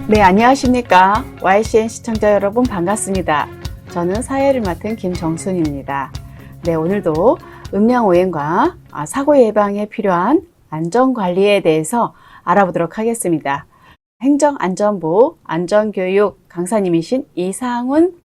네, 안녕하십니까. YCN 시청자 여러분 반갑습니다. 저는 사회를 맡은 김정순입니다. 네, 오늘도 음양오행과 사고 예방에 필요한 안전관리에 대해서 알아보도록 하겠습니다. 행정안전부 안전교육 강사님이신 이상훈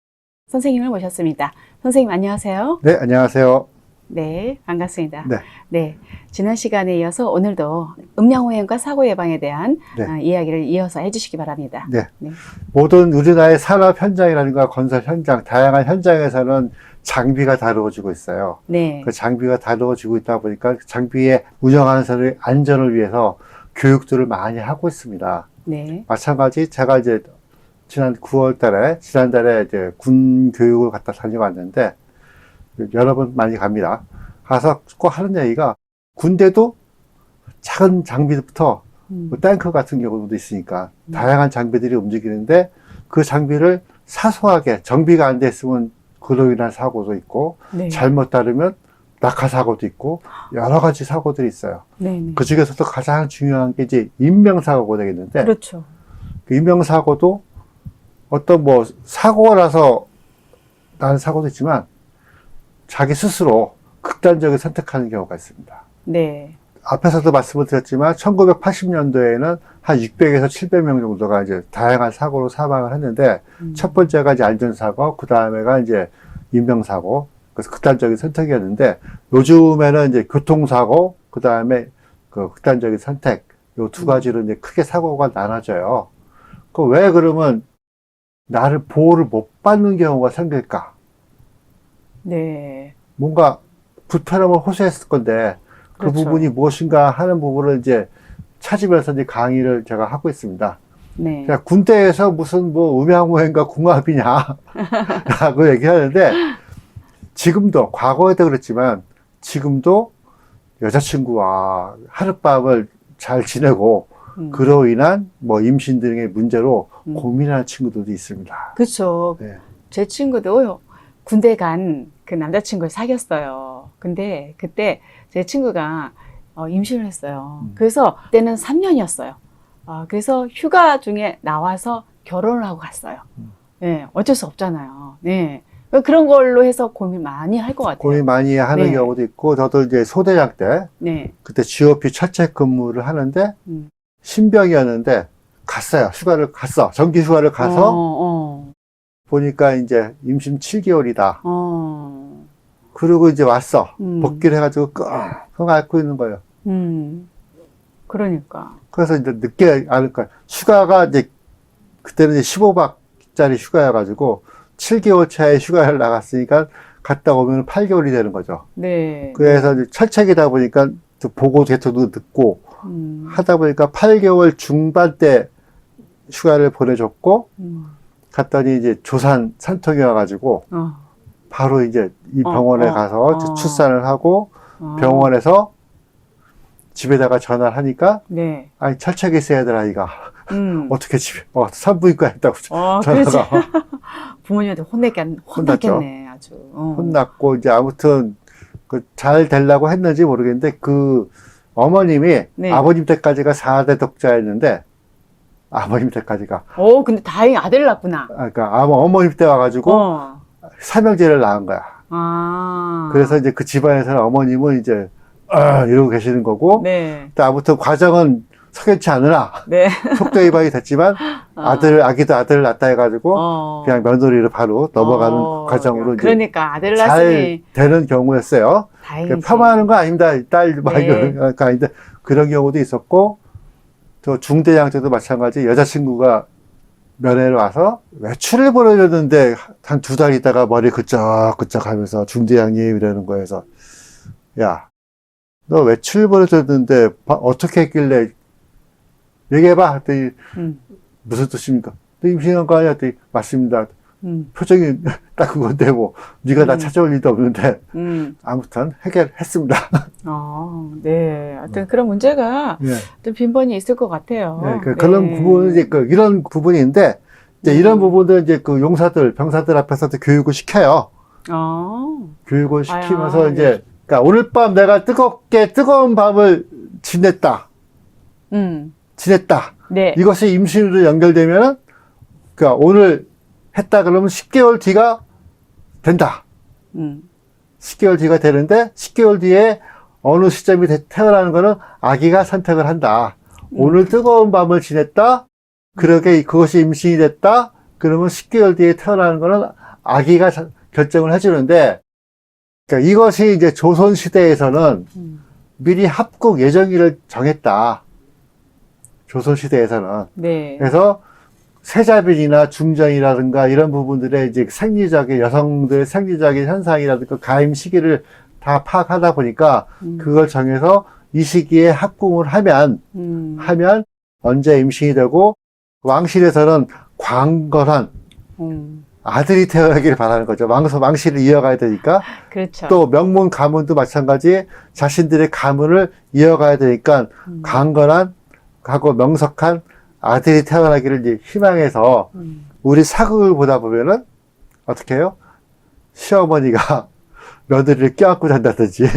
선생님을 모셨습니다. 선생님 안녕하세요. 네, 안녕하세요. 네, 반갑습니다. 네. 네, 지난 시간에 이어서 오늘도 음양오행과 사고 예방에 대한 네. 이야기를 이어서 해주시기 바랍니다. 네. 네. 모든 우리나라의 산업 현장이라든가 건설 현장, 다양한 현장에서는 장비가 다루어지고 있어요. 네. 그 장비가 다루어지고 있다 보니까 장비의 운영하는 사람의 안전을 위해서 교육들을 많이 하고 있습니다. 네. 마찬가지 제가 이제 지난달에 이제 군 교육을 갔다 다녀왔는데 여러 번 많이 갑니다. 가서 꼭 하는 얘기가 군대도 작은 장비부터 뭐 탱크 같은 경우도 있으니까 다양한 장비들이 움직이는데 그 장비를 사소하게 정비가 안 됐으면 그로 인한 사고도 있고 네. 잘못 다루면 낙하사고도 있고 여러 가지 사고들이 있어요. 네. 네. 그 중에서도 가장 중요한 게 이제 인명사고가 되겠는데 그렇죠. 그 인명사고도 어떤 뭐 사고가 나서 나는 사고도 있지만 자기 스스로 극단적인 선택하는 경우가 있습니다. 네. 앞에서도 말씀을 드렸지만 1980년도에는 한 600에서 700명 정도가 이제 다양한 사고로 사망을 했는데 첫 번째가 이제 안전사고, 그 다음에가 이제 인명사고, 그래서 극단적인 선택이었는데 요즘에는 이제 교통사고, 그 다음에 그 극단적인 선택, 요 두 가지로 이제 크게 사고가 나눠져요. 그 왜 그러면 나를 보호를 못 받는 경우가 생길까? 네. 뭔가 불편함을 호소했을 건데 그 그렇죠. 부분이 무엇인가 하는 부분을 이제 찾으면서 이제 강의를 제가 하고 있습니다. 네. 그러니까 군대에서 무슨 뭐 음양오행과 궁합이냐 라고 얘기하는데 지금도 과거에도 그랬지만 지금도 여자친구와 하룻밤을 잘 지내고 그로 인한 뭐 임신 등의 문제로 고민하는 친구들도 있습니다. 그렇죠. 네. 제 친구도 군대 간 그 남자친구를 사귀었어요. 근데 그때 제 친구가 임신을 했어요. 그래서 그때는 3년이었어요. 그래서 휴가 중에 나와서 결혼을 하고 갔어요. 네, 어쩔 수 없잖아요. 네. 그런 걸로 해서 고민 많이 할 것 같아요. 고민 많이 하는 네. 경우도 있고 저도 이제 소대장 때 네. 그때 GOP 철책 근무를 하는데 신병이었는데 갔어요. 휴가를 갔어. 정기 휴가를 가서 보니까 이제 임신 7개월이다. 그리고 이제 왔어. 복귀를 해가지고 끙끙 앓고 있는 거예요. 그러니까. 그래서 이제 늦게 앓을까. 휴가가 이제 그때는 이제 15박짜리 휴가여가지고 7개월 차에 휴가를 나갔으니까 갔다 오면 8개월이 되는 거죠. 네. 그래서 이제 철책이다 보니까 또 보고 대토도 늦고 하다 보니까 8개월 중반 때 휴가를 보내줬고 갔더니 이제 조산 산통이 와가지고 바로 이제 이 병원에 가서 출산을 하고 병원에서 집에다가 전화를 하니까 네. 아니 철책에 있어야 될 아이가 어떻게 집에 산부인과에 있다고 그렇지. 전화가 부모님한테 혼났겠네, 아주. 혼났고 이제 아무튼 그 잘 되려고 했는지 모르겠는데 그 어머님이 네. 아버님 때까지가 4대 독자였는데 아버님 때까지가 근데 다행히 아들 낳구나. 그러니까 어머님 때 와가지고 삼형제를 낳은 거야. 그래서 이제 그 집안에서는 어머님은 이제 이러고 계시는 거고 네. 또 아무튼 과정은 석연치 않으나 네. 속도 위반이 됐지만 아기도 아들을 낳다 해가지고 그냥 며느리로 바로 넘어가는 과정으로 이제 그러니까 아들 잘 낳으니 되는 경우였어요. 다행이지. 폄하하는 거 아닙니다. 딸 막 네. 이거 아닌데 그런 경우도 있었고 또 중대장 때도 마찬가지 여자친구가 면회를 와서 외출을 보내줬는데 한 2달 있다가 머리 그쩍그쩍 하면서 중대장님 이러는 거에서 야, 너 외출 보내줬는데 어떻게 했길래 얘기해봐 했더니 무슨 뜻입니까? 너 임신한 거 아니야? 했더니 맞습니다. 표정이 딱 그건데 뭐 네가 나 찾아올 일도 없는데 아무튼 해결했습니다. 네. 하여튼 그런 문제가 네. 좀 빈번히 있을 것 같아요. 네, 그런 부분은 이제 이런 부분인데 이제 이런 부분들 이제 그 용사들, 병사들 앞에서도 교육을 시켜요. 교육을 시키면서 이제 그러니까 오늘 밤 내가 뜨거운 밤을 지냈다. 지냈다. 네. 이것이 임신으로 연결되면은, 그러니까 오늘 했다 그러면 10개월 뒤가 된다. 10개월 뒤가 되는데 10개월 뒤에 어느 시점이 태어나는 거는 아기가 선택을 한다. 오늘 뜨거운 밤을 지냈다. 그러게 그것이 임신이 됐다. 그러면 10개월 뒤에 태어나는 거는 아기가 결정을 해주는데, 그러니까 이것이 이제 조선 시대에서는 미리 합국 예정일을 정했다. 조선 시대에서는. 네. 그래서 세자빈이나 중전이라든가 이런 부분들의 이제 생리적인 여성들의 생리적인 현상이라든가 가임 시기를 다 파악하다 보니까 그걸 정해서 이 시기에 합궁을 하면 언제 임신이 되고, 왕실에서는 광건한 아들이 태어나기를 바라는 거죠. 왕실을 이어가야 되니까. 그렇죠. 또 명문 가문도 마찬가지 자신들의 가문을 이어가야 되니까 강건한 하고 명석한 아들이 태어나기를 이제 희망해서 우리 사극을 보다 보면은 어떻게 해요? 시어머니가 며느리를 껴안고 잔다든지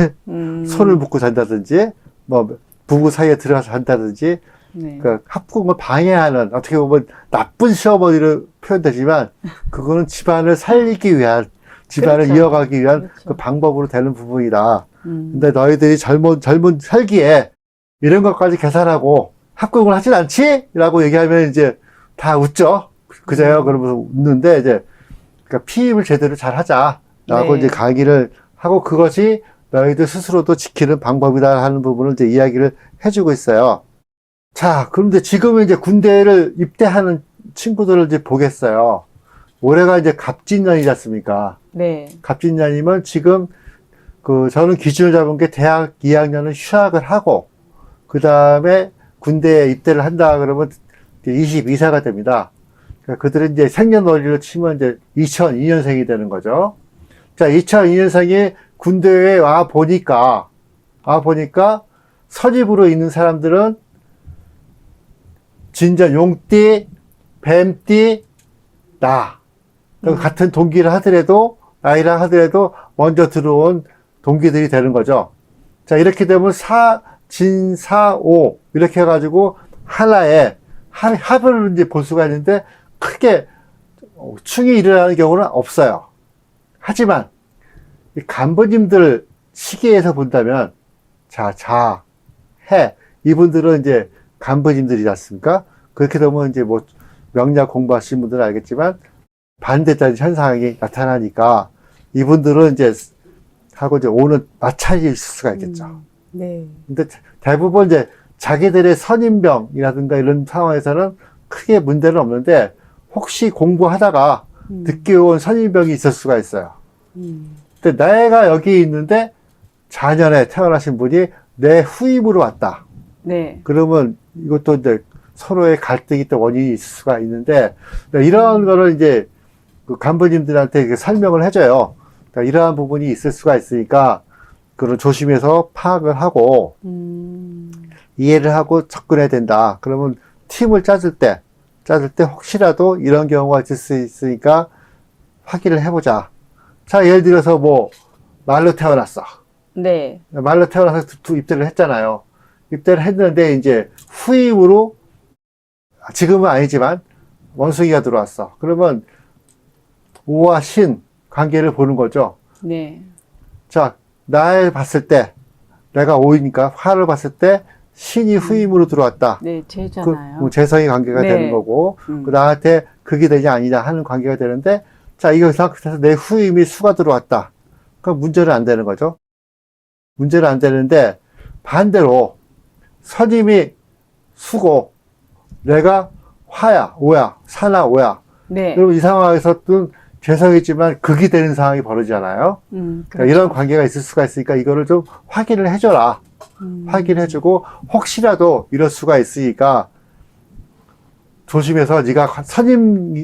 손을 묶고 잔다든지 뭐 부부 사이에 들어가서 잔다든지 네. 그러니까 합궁을 방해하는, 어떻게 보면 나쁜 시어머니로 표현되지만 그거는 집안을 살리기 위한, 집안을 그렇죠. 이어가기 위한 그렇죠. 그 방법으로 되는 부분이다. 근데 너희들이 젊은 살기에 이런 것까지 계산하고 합궁을 하진 않지? 라고 얘기하면 이제 다 웃죠. 그제요? 그러면서 웃는데 이제 그러니까 피임을 제대로 잘 하자. 라고 네. 이제 강의를 하고 그것이 너희들 스스로도 지키는 방법이다 하는 부분을 이제 이야기를 해주고 있어요. 자, 그런데 지금은 이제 군대를 입대하는 친구들을 이제 보겠어요. 올해가 이제 갑진년이지 않습니까? 네. 갑진년이면 지금 저는 기준을 잡은 게 대학 2학년은 휴학을 하고, 그 다음에 군대에 입대를 한다 그러면 22세가 됩니다. 그러니까 그들은 이제 생년월일로 치면 이제 2002년생이 되는 거죠. 자, 2002년생이 군대에 와 보니까 선입으로 있는 사람들은 진짜 용띠, 뱀띠, 나. 같은 동기를 하더라도, 나이랑 하더라도 먼저 들어온 동기들이 되는 거죠. 자, 이렇게 되면 진사오 이렇게 해가지고 하나의 합을 이제 볼 수가 있는데 크게 충이 일어나는 경우는 없어요. 하지만 이 간부님들 시기에서 본다면 해 이분들은 이제 간부님들이지 않습니까? 그렇게 되면 이제 뭐 명리학 공부하신 분들은 알겠지만 반대적인 현상이 나타나니까 이분들은 이제 하고 이제 오는 마찰이 있을 수가 있겠죠. 네. 근데 대부분 이제 자기들의 선임병이라든가 이런 상황에서는 크게 문제는 없는데 혹시 공부하다가 늦게 온 선임병이 있을 수가 있어요. 근데 내가 여기 있는데 자년에 태어나신 분이 내 후임으로 왔다. 네. 그러면 이것도 이제 서로의 갈등이 또 원인이 있을 수가 있는데 이런 거를 이제 그 간부님들한테 이렇게 설명을 해줘요. 그러니까 이러한 부분이 있을 수가 있으니까 그걸 조심해서 파악을 하고 이해를 하고 접근해야 된다. 그러면 팀을 짜줄 때 혹시라도 이런 경우가 있을 수 있으니까 확인을 해보자. 자, 예를 들어서 뭐 말로 태어났어. 네. 말로 태어나서 입대를 했잖아요. 입대를 했는데 이제 후임으로 지금은 아니지만 원숭이가 들어왔어. 그러면 오와 신 관계를 보는 거죠. 네. 자, 나를 봤을 때 내가 오이니까 화를 봤을 때 신이 후임으로 들어왔다. 네, 제잖아요. 재성의 관계가 네. 되는 거고 그 나한테 극이 되냐 아니냐 하는 관계가 되는데 자, 이거서 내 후임이 수가 들어왔다. 그럼 문제는 안 되는 거죠. 문제는 안 되는데 반대로 선임이 수고 내가 화야, 오야, 사나, 오야. 네. 그럼 이 상황에서는 재성이지만 극이 되는 상황이 벌어지잖아요. 그러니까 이런 관계가 있을 수가 있으니까 이거를 좀 확인을 해줘라. 확인해주고 혹시라도 이럴 수가 있으니까 조심해서 네가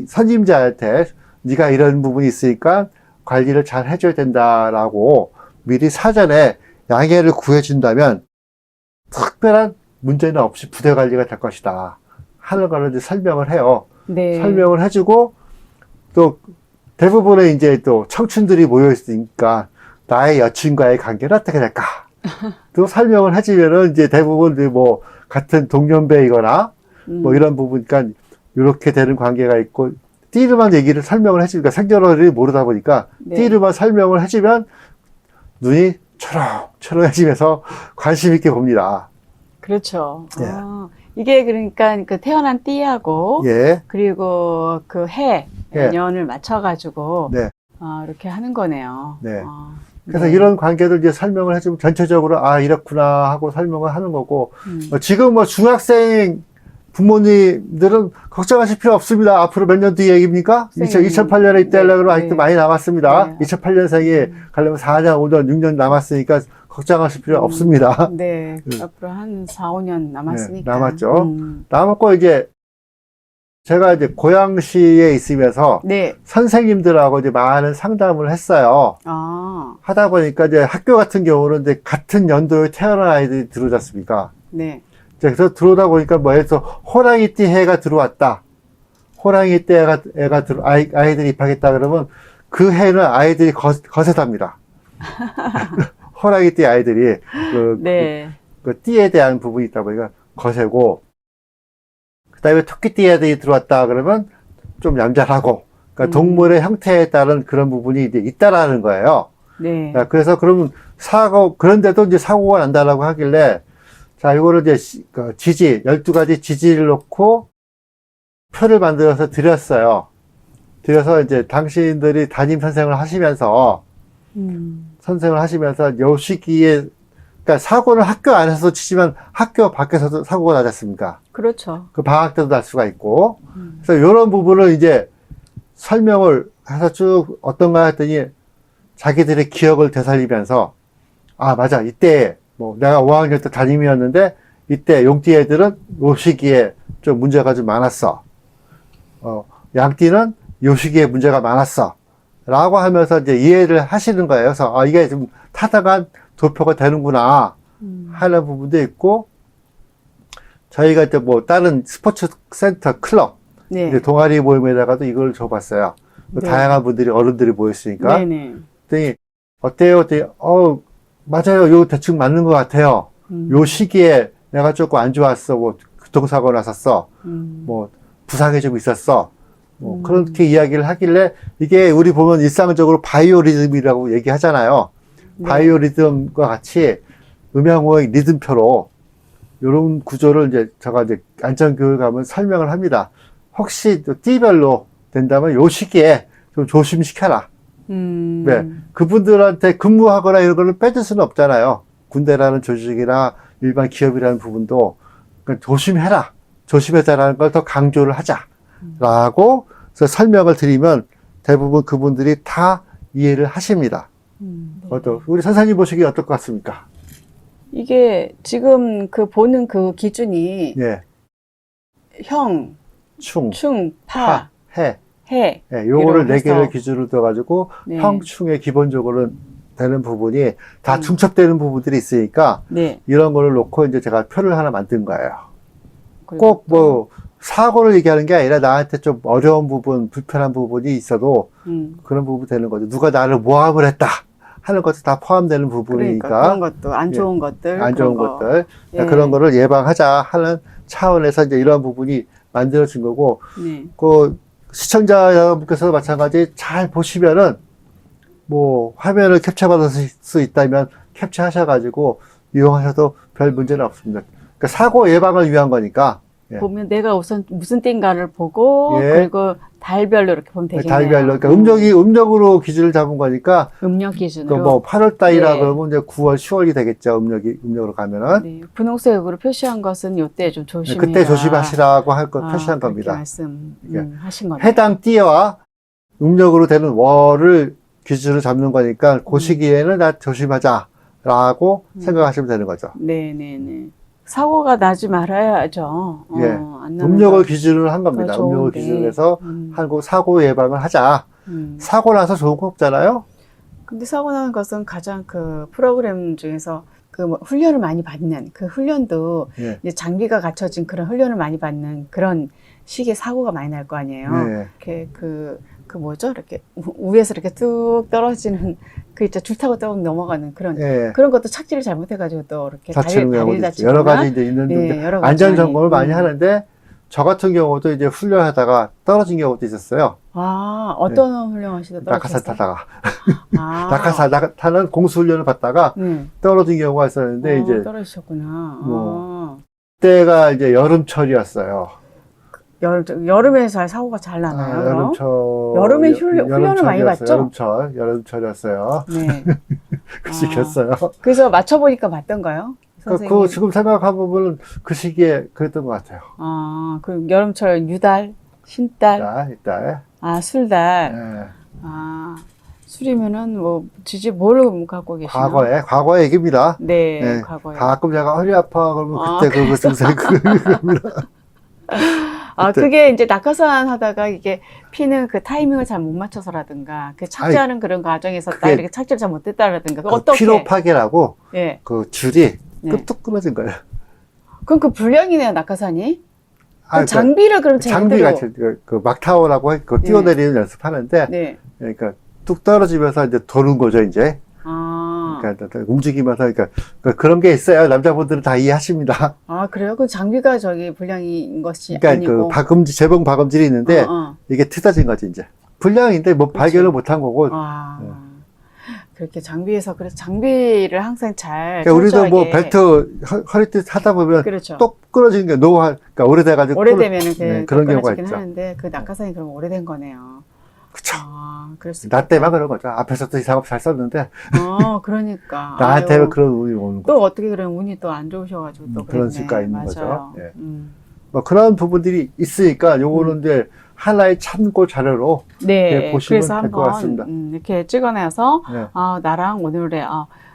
선임자한테 네가 이런 부분이 있으니까 관리를 잘 해줘야 된다라고 미리 사전에 양해를 구해준다면 특별한 문제는 없이 부대 관리가 될 것이다 하는 걸 이제 설명을 해요. 네. 설명을 해주고 또 대부분의 이제 또 청춘들이 모여 있으니까 나의 여친과의 관계는 어떻게 될까? 또 설명을 해주면은 이제 대부분 뭐 같은 동년배이거나 뭐 이런 부분, 그러니까 이렇게 되는 관계가 있고, 띠로만 얘기를 설명을 해주니까 생년월일을 모르다 보니까 네. 띠로만 설명을 해주면 눈이 초롱초롱해지면서 관심 있게 봅니다. 그렇죠. 예. 이게 그러니까 그 태어난 띠하고 예, 그리고 그 해, 예. 년을 맞춰가지고 네. 이렇게 하는 거네요. 네. 그래서 네. 이런 관계들 이제 설명을 해주면 전체적으로 아 이렇구나 하고 설명을 하는 거고 음. 지금 뭐 중학생 부모님들은 걱정하실 필요 없습니다. 앞으로 몇 년 뒤 얘기입니까? 2008년에 입대 하려고 그러면 아직도 많이 남았습니다. 네. 2008년생이 가려면 4년, 5년, 6년 남았으니까 걱정하실 필요 없습니다. 네. 앞으로 한 4, 5년 남았으니까. 네, 남았죠. 남았고 이제 제가 이제 고양시에 있으면서 네. 선생님들하고 이제 많은 상담을 했어요. 하다 보니까 이제 학교 같은 경우는 이제 같은 연도에 태어난 아이들이 들어오지 않습니까? 네. 그래서 들어오다 보니까 뭐 해서 호랑이띠 해가 들어왔다. 호랑이띠 아이들이 입학했다 그러면 그 해는 아이들이 거세답니다. 호랑이띠 아이들이 네. 그 띠에 대한 부분이 있다 보니까 거세고, 그 다음에 토끼띠 애들이 들어왔다 그러면 좀 얌전하고, 그러니까 동물의 형태에 따른 그런 부분이 이제 있다라는 거예요. 네. 그래서 그러면 그런데도 이제 사고가 난다라고 하길래, 자, 이거를 이제 지지, 12가지 지지를 놓고 표를 만들어서 드렸어요. 드려서 이제 당신들이 담임 선생을 하시면서, 선생을 하시면서 요 시기에, 그러니까 사고는 학교 안에서 치지만 학교 밖에서도 사고가 나지 않습니까? 그렇죠. 그 방학 때도 날 수가 있고. 그래서 이런 부분을 이제 설명을 해서 쭉 어떤가 했더니 자기들의 기억을 되살리면서, 아, 맞아. 이때, 뭐, 내가 5학년 때 담임이었는데, 이때 용띠 애들은 요 시기에 좀 문제가 좀 많았어. 양띠는 요 시기에 문제가 많았어. 라고 하면서 이제 이해를 하시는 거예요. 그래서, 아, 이게 좀 타당한 도표가 되는구나. 하는 부분도 있고, 저희가 이제 뭐, 다른 스포츠 센터, 클럽, 네. 이제 동아리 모임에다가도 이걸 줘봤어요. 네. 다양한 분들이, 어른들이 모였으니까. 네네. 그랬더니, 어때요? 그랬더니, 맞아요. 요 대충 맞는 것 같아요. 요 시기에 내가 조금 안 좋았어. 뭐, 교통사고 났었어. 뭐, 부상이 좀 있었어. 뭐, 그렇게 이야기를 하길래, 이게 우리 보면 일상적으로 바이오리듬이라고 얘기하잖아요. 네. 바이오리듬과 같이 음양호의 리듬표로 이런 구조를 이제 제가 이제 안전교육 가면 설명을 합니다. 혹시 또 띠별로 된다면 요 시기에 좀 조심시켜라. 네. 그분들한테 근무하거나 이런 거를 빼줄 수는 없잖아요. 군대라는 조직이나 일반 기업이라는 부분도 그러니까 조심해라. 조심해라라는 걸 더 강조를 하자라고 그래서 설명을 드리면 대부분 그분들이 다 이해를 하십니다. 우리 선생님 보시기에 어떨 것 같습니까? 이게 지금 그 보는 그 기준이 예. 형, 충, 파, 해. 해. 예, 요거를 네 해서. 개를 기준으로 둬가지고 네. 형충에 기본적으로 되는 부분이 다 음. 중첩되는 부분들이 있으니까 네. 이런 거를 놓고 이제 제가 표를 하나 만든 거예요. 그리고 꼭 뭐 사고를 얘기하는 게 아니라 나한테 좀 어려운 부분, 불편한 부분이 있어도 그런 부분이 되는 거죠. 누가 나를 모함을 했다 하는 것도 다 포함되는 부분이니까. 그러니까 그런 것도 안 좋은 것들. 안 좋은 그런 거. 것들. 예. 그런 거를 예방하자 하는 차원에서 이제 이런 부분이 만들어진 거고, 네. 그 시청자 여러분께서도 마찬가지 잘 보시면은 뭐 화면을 캡처받을 수 있다면 캡처하셔가지고 이용하셔도 별 문제는 없습니다. 그러니까 사고 예방을 위한 거니까. 예. 보면 내가 우선 무슨 띠인가를 보고 예. 그리고 달별로 이렇게 보면 되겠네요. 달별로. 그러니까 음력으로 기준을 잡은 거니까. 음력 기준으로. 뭐 8월 달이라 네. 그러면 이제 9월, 10월이 되겠죠. 음력으로 가면은. 네. 분홍색으로 표시한 것은 이때 좀 조심해라. 그때 조심하시라고 할 거 표시한 그렇게 겁니다. 말씀 예. 하신 겁니다. 해당 띠와 음력으로 되는 월을 기준으로 잡는 거니까 그 시기에는 나 조심하자라고 생각하시면 되는 거죠. 네네네. 사고가 나지 말아야죠. 예. 안 나면 음력을 더- 기준으로 한 겁니다. 더 음력을 좋은데. 기준으로 해서 하고 사고 예방을 하자. 음. 사고 나서 좋은 거 없잖아요. 근데 사고 나는 것은 가장 그 프로그램 중에서 그 뭐 훈련을 많이 받는 그 훈련도 예. 이제 장비가 갖춰진 그런 훈련을 많이 받는 그런 시기에 사고가 많이 날 거 아니에요. 예. 이렇게 그 뭐죠? 이렇게 위에서 이렇게 뚝 떨어지는 그 있죠. 줄 타고 뚝 넘어가는 그런 예. 그런 것도 착지를 잘못해가지고 또 이렇게 다치는 다리를 경우도 있죠. 다치거나 여러 가지 이제 있는데 네, 여러 가지 안전 점검을 많이 음. 하는데 저 같은 경우도 이제 훈련하다가 떨어진 경우도 있었어요. 아, 어떤 훈련하시다 낙하산 떨어졌어요? 타다가. 아, 낙하산 타는 공수 훈련을 받다가 네. 떨어진 경우가 있었는데, 이제, 떨어지셨구나. 뭐, 그때가 이제 여름철이었어요. 여름에 잘 사고가 잘 나나요? 그럼? 여름철. 여름에 훈련을 많이 여름철이었어요. 받죠? 여름철이었어요. 네. 그 시기였어요. 그래서 맞춰보니까 맞던가요? 선생님? 그 지금 생각해보면 그 시기에 그랬던 것 같아요. 아, 그 여름철 유달, 신달, 이따. 아, 술달. 네. 아, 술이면은 뭐, 뭘 갖고 계시나요? 과거의 얘기입니다. 네, 네. 과거에. 가끔 제가 허리 아파 그러면 아, 그때 그 증상이 그겁니다. 아, 그때. 그게 이제 낙하산 하다가 이게 피는 그 타이밍을 잘 못 맞춰서라든가, 그 착지하는 그런 과정에서 딱 그게 이렇게 착지를 잘 못했다라든가, 그 어떻게? 피로 파괴라고 예. 그 줄이 네. 뚝 끊어진 거예요. 그럼 그 불량이네요, 낙하산이? 아, 그 장비를 그럼 장비 제대로. 같이 그 막타오라고 그 뛰어내리는 연습하는데 네. 그러니까 뚝 떨어지면서 이제 도는 거죠 이제. 아. 그러니까 움직이면서 그러니까 그런 게 있어요. 남자분들은 다 이해하십니다. 아, 그래요? 그 장비가 그러니까 불량인 것이 그 아니고. 재봉 박음질이 있는데 이게 트어진 거지 이제. 불량인데 뭐 발견을 못한 거고. 아. 네. 그렇게 장비에서, 그래서 장비를 항상 잘. 그러니까 우리도 뭐 철저하게. 벨트 허리띠 하다 보면 그렇죠. 또 끊어지는 게 그러니까 오래돼가지고 오래되면은 그런 경우가 끊어지긴 있죠. 하는데 그 낙하산이 그럼 오래된 거네요. 그쵸. 아, 그럴 수 나 때만 그런 거죠. 앞에서도 이상하고 잘 썼는데 그러니까. 나한테 아유, 그런 운이 오는 거죠. 또 어떻게 그런 운이 또 안 좋으셔가지고 또 그런 그랬네. 수가 있는 맞아요. 거죠. 예. 음. 그런 부분들이 있으니까 요거는 이제 하나의 참고 자료로 네, 보시면 그래서 될 것 한번 같습니다. 이렇게 찍어내서 네. 나랑 오늘의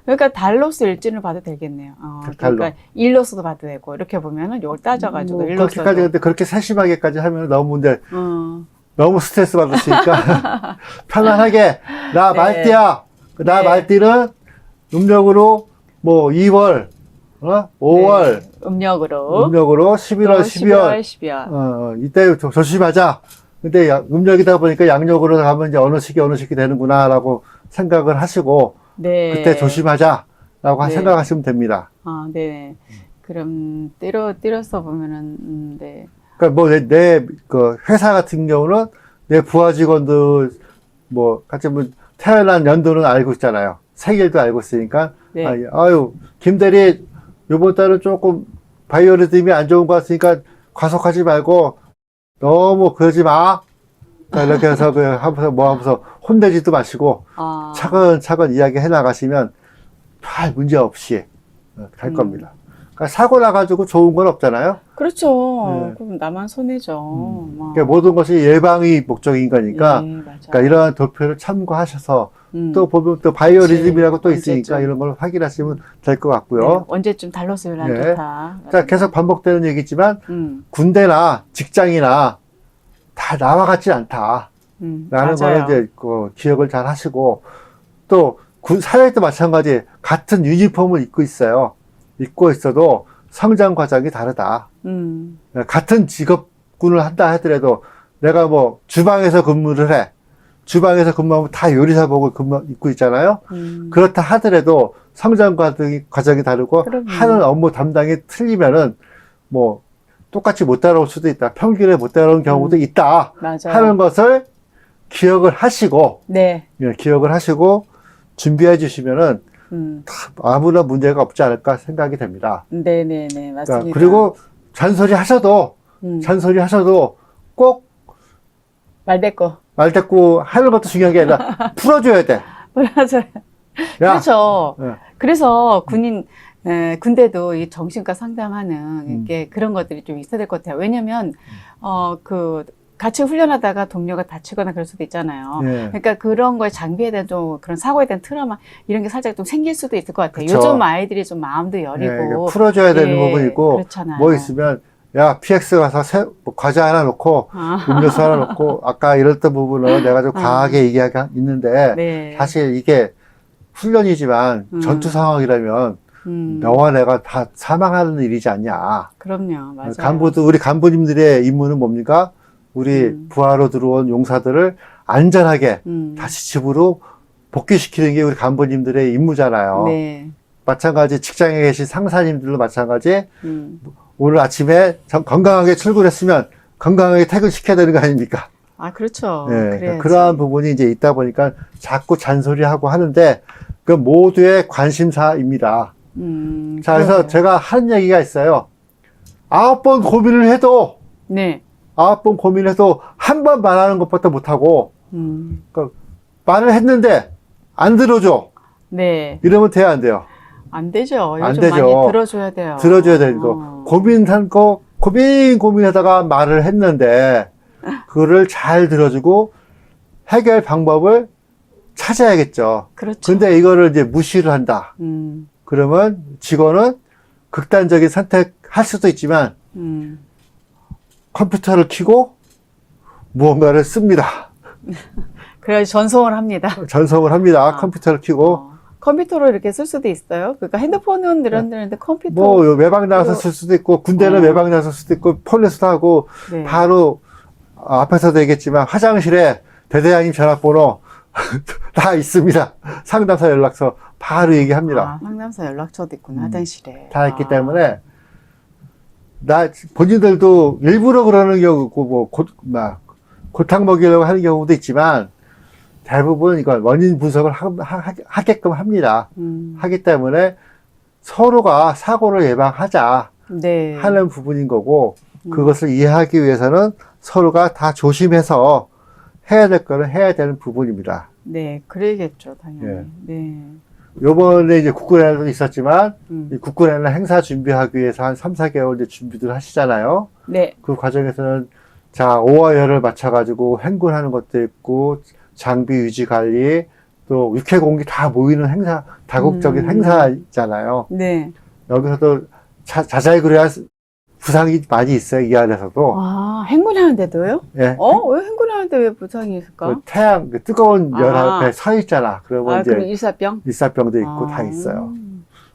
그러니까 달로서 일진을 봐도 되겠네요. 달로. 그러니까 일로서도 봐도 되고 이렇게 보면은 이걸 따져가지고 일로서도. 그렇게까지 근데 그렇게 세심하게까지 하면 너무 이제 어. 너무 스트레스 받으시니까 편안하게 나 네. 말띠야. 나 네. 말띠는 음력으로 뭐 2월, 5월 네. 음력으로. 음력으로 11월, 12월. 이때 조심하자. 근데 음력이다 보니까 양력으로 가면 이제 어느 시기 되는구나라고 생각을 하시고 네. 그때 조심하자라고 네. 생각하시면 됩니다. 네. 그럼 때려서 보면은 네. 그러니까 뭐 그 회사 같은 경우는 내 부하 직원들 뭐 같이 뭐 태어난 연도는 알고 있잖아요. 생일도 알고 있으니까 네. 아유 김대리 요번 달은 조금 바이오리듬이 안 좋은 것 같으니까 과속하지 말고 너무 그러지 마. 이렇게 해서 하면서 혼내지도 마시고 차근차근 이야기해 나가시면 별 문제 없이 갈 겁니다. 그러니까 사고 나가지고 좋은 건 없잖아요. 그렇죠. 네. 그럼 나만 손해죠. 그러니까 모든 것이 예방이 목적인 거니까. 네, 맞아요. 그러니까 이러한 도표를 참고하셔서 또 보면 또 바이오리즘이라고 또 있으니까 언제쯤. 이런 걸 확인하시면 될 것 네, 같고요. 언제쯤 달러스를 안 네. 좋다. 자, 계속 반복되는 얘기지만 군대나 직장이나 다 나와 같지 않다. 라는 거는 이제 기억을 잘 하시고 또 사회도 마찬가지 같은 유니폼을 입고 있어요. 입고 있어도 성장 과정이 다르다. 같은 직업군을 한다 하더라도 내가 뭐 주방에서 근무를 해. 주방에서 근무하면 다 요리사복을 입고 있잖아요. 그렇다 하더라도 성장 과정이 다르고 하는 업무 담당이 틀리면은 뭐 똑같이 못 따라올 수도 있다. 평균에 못 따라오는 경우도 있다. 맞아요. 하는 것을 기억을 하시고, 네. 기억을 하시고 준비해 주시면은 아무런 문제가 없지 않을까 생각이 됩니다. 네네네, 맞습니다. 그러니까 그리고 잔소리 하셔도 꼭 말대꾸 하는 것도 중요한 게 아니라 풀어줘야 돼. 맞아요. 야. 그렇죠. 네. 그래서 군대도 이 정신과 상담하는 그런 것들이 좀 있어야 될 것 같아요. 왜냐면, 같이 훈련하다가 동료가 다치거나 그럴 수도 있잖아요. 예. 그러니까 그런 거에 장비에 대한 좀 그런 사고에 대한 트라우마 이런 게 살짝 좀 생길 수도 있을 것 같아요. 그쵸. 요즘 아이들이 좀 마음도 여리고. 풀어줘야 되는 부분이고, 그렇잖아요. 뭐 있으면, 야, PX 가서 뭐 과자 하나 놓고, 음료수 하나 놓고, 아까 이랬던 부분은 내가 좀 과하게 얘기하가 있는데, 네. 사실 이게 훈련이지만 전투 상황이라면, 너와 내가 다 사망하는 일이지 않냐. 그럼요. 맞아요. 우리 간부님들의 임무는 뭡니까? 우리 부하로 들어온 용사들을 안전하게 다시 집으로 복귀시키는 게 우리 간부님들의 임무잖아요. 네. 마찬가지 직장에 계신 상사님들도 마찬가지 오늘 아침에 건강하게 출근했으면 건강하게 퇴근시켜야 되는 거 아닙니까? 아, 그렇죠. 예, 그래야지. 그러한 부분이 이제 있다 보니까 자꾸 잔소리하고 하는데 그 모두의 관심사입니다. 자, 그래서 그러게요. 제가 하는 얘기가 있어요. 9번 고민을 해도 네. 9번 고민을 해도 한 번 말하는 것부터 못하고 그러니까 말을 했는데 안 들어줘. 네. 이러면 돼야 안 돼요. 안 되죠. 안 요즘 되죠. 많이 들어줘야 돼요. 들어줘야 되는 거. 고민하다가 말을 했는데 그거를 잘 들어주고 해결 방법을 찾아야겠죠. 그렇죠. 근데 이거를 이제 무시를 한다. 그러면 직원은 극단적인 선택할 수도 있지만 컴퓨터를 켜고 무언가를 씁니다. 그래야지 전송을 합니다. 전송을 합니다. 컴퓨터를 켜고. 컴퓨터로 이렇게 쓸 수도 있어요. 그러니까 핸드폰은 늘었는데 컴퓨터. 뭐 외박 나가서 쓸 수도 있고 군대는 외박 나가서 쓸 수도 있고 폰에서도 하고 네. 바로 앞에서도 얘기했지만 화장실에 대대장님 전화번호 다 있습니다. 상담사 연락처 바로 얘기합니다. 상담사 연락처도 있구나, 화장실에. 다 있기 때문에 본인들도 일부러 그러는 경우고 뭐 골탕 먹이려고 하는 경우도 있지만 대부분 이건 원인 분석을 하게끔 합니다. 하기 때문에 서로가 사고를 예방하자 네. 하는 부분인 거고 그것을 이해하기 위해서는 서로가 다 조심해서 해야 될 거는 해야 되는 부분입니다. 네, 그래야겠죠, 당연히. 예. 네. 요번에 이제 국군에도 있었지만 이 국군에는 행사 준비하기 위해서 한 3, 4개월 이제 준비들 하시잖아요. 네. 그 과정에서는 자, 오화열을 맞춰가지고 행군하는 것도 있고 장비 유지 관리 또 육해공기 다 모이는 행사, 다국적인 행사잖아요. 네. 여기서도 자세히 그래야 부상이 많이 있어요, 이 안에서도. 행군하는데도요? 예. 왜 행군하는데 왜 부상이 있을까? 그 태양, 그 뜨거운 열 앞에 서 있잖아. 그러면 이제 그럼 일사병? 일사병도 있고 다 있어요.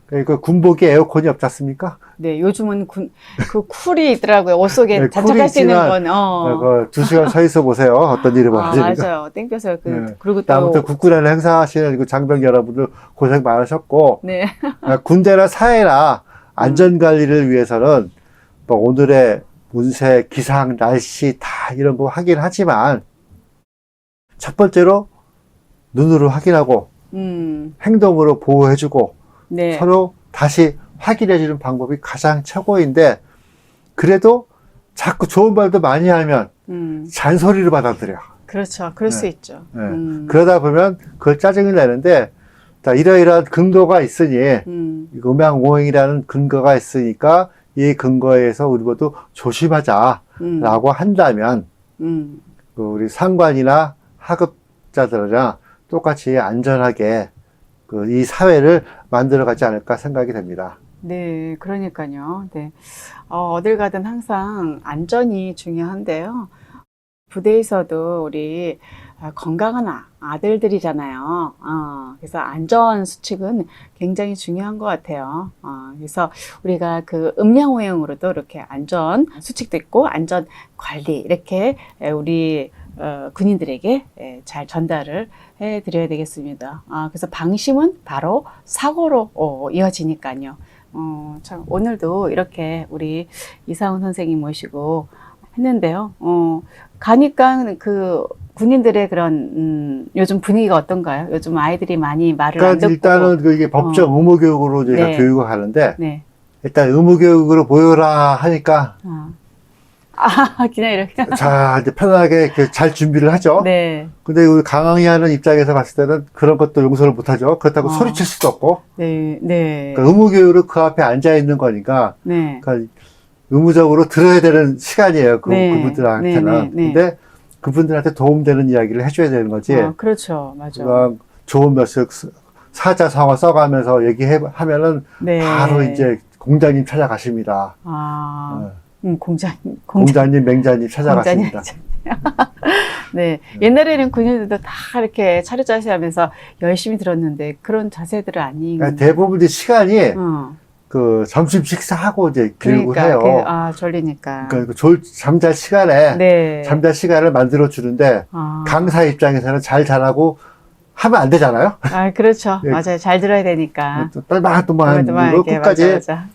그러니까 군복에 에어컨이 없지 않습니까? 네, 요즘은 그 쿨이 있더라고요. 옷 속에 네, 장착할 수 있는 건. 그 2시간 서 있어 보세요. 어떤 일이 벌어지니까. 맞아요. 땡겨서 네. 그리고 또 아무튼 국군에는 행사하시는 그 장병 여러분들 고생 많으셨고 네. 군대나 사회나 안전관리를 위해서는 뭐 오늘의 운세, 기상, 날씨 다 이런 거 하긴 하지만 첫 번째로 눈으로 확인하고 행동으로 보호해주고 네. 서로 다시 확인해주는 방법이 가장 최고인데 그래도 자꾸 좋은 말도 많이 하면 잔소리를 받아들여. 그렇죠. 그럴 수 있죠. 네. 그러다 보면 그걸 짜증을 내는데 자, 이러이러한 근거가 있으니 음양오행이라는 근거가 있으니까 이 근거에서 우리 모두 조심하자라고 한다면 우리 상관이나 하급자들이나 똑같이 안전하게 이 사회를 만들어가지 않을까 생각이 됩니다. 네, 그러니까요. 네. 어딜 가든 항상 안전이 중요한데요. 부대에서도 우리 건강한 아들들이잖아요. 그래서 안전 수칙은 굉장히 중요한 것 같아요. 그래서 우리가 그 음양오행으로도 이렇게 안전 수칙도 있고 안전 관리 이렇게 우리 군인들에게 잘 전달을 해드려야 되겠습니다. 그래서 방심은 바로 사고로 이어지니까요. 참 오늘도 이렇게 우리 이상훈 선생님 모시고 했는데요. 가니까 그 군인들의 그런 요즘 분위기가 어떤가요? 요즘 아이들이 많이 말을 안 듣고 일단은 이게 법정 의무교육으로 저희가 네. 교육을 하는데 네. 일단 의무교육으로 보여라 하니까 그냥 이렇게 자 이제 편하게 이렇게 잘 준비를 하죠. 네. 근데 우리 강항이 하는 입장에서 봤을 때는 그런 것도 용서를 못하죠. 그렇다고 소리칠 수도 없고. 네. 네. 그러니까 의무교육으로 그 앞에 앉아 있는 거니까. 네. 그러니까 의무적으로 들어야 되는 시간이에요. 네. 그분들한테는. 네. 네. 근데 그분들한테 도움되는 이야기를 해줘야 되는 거지. 그렇죠. 맞아. 그냥 좋은 몇석 사자성어 써가면서 얘기하면은 네. 바로 이제 공자님 찾아가십니다. 공자님, 맹자님 찾아가십니다. 네. 옛날에는 군인들도 다 이렇게 차례차례 하면서 열심히 들었는데 그런 자세들을 아닌. 그러니까 대부분 이제 시간이 그 점심 식사하고 이제 교육을 해요. 졸리니까. 그러니까 잠잘 시간에 네. 잠잘 시간을 만들어 주는데 강사 입장에서는 잘 자라고 하면 안 되잖아요. 그렇죠. 예. 맞아요. 잘 들어야 되니까. 똘망똘망 누고 끝까지 맞아.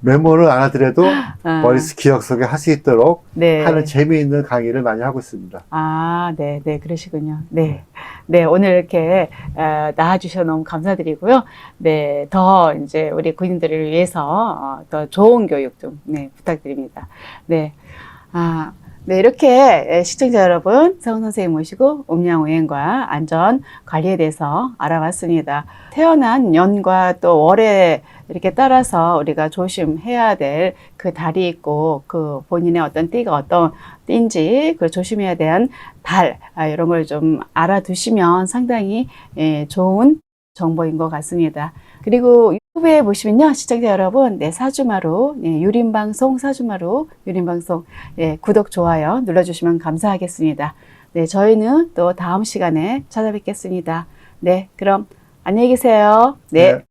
메모를 안 하더라도 아, 기억 속에 할 수 있도록 네. 하는 재미있는 강의를 많이 하고 있습니다. 아, 네, 네, 그러시군요. 네. 네, 오늘 이렇게 나와주셔서 너무 감사드리고요. 네, 더 이제 우리 군인들을 위해서 더 좋은 교육 좀, 네, 부탁드립니다. 네. 아, 네, 이렇게 시청자 여러분, 서훈 선생님 모시고 음양오행과 안전 관리에 대해서 알아봤습니다. 태어난 년과 또 월에 이렇게 따라서 우리가 조심해야 될 그 달이 있고 그 본인의 어떤 띠가 어떤 띠인지 그 조심해야 대한 달 이런 걸 좀 알아두시면 상당히 좋은 정보인 것 같습니다. 그리고 유튜브에 보시면요, 시청자 여러분, 네, 사주마루, 네, 유림방송, 사주마루, 유림방송, 예, 구독, 좋아요 눌러주시면 감사하겠습니다. 네, 저희는 또 다음 시간에 찾아뵙겠습니다. 네, 그럼 안녕히 계세요. 네. 네.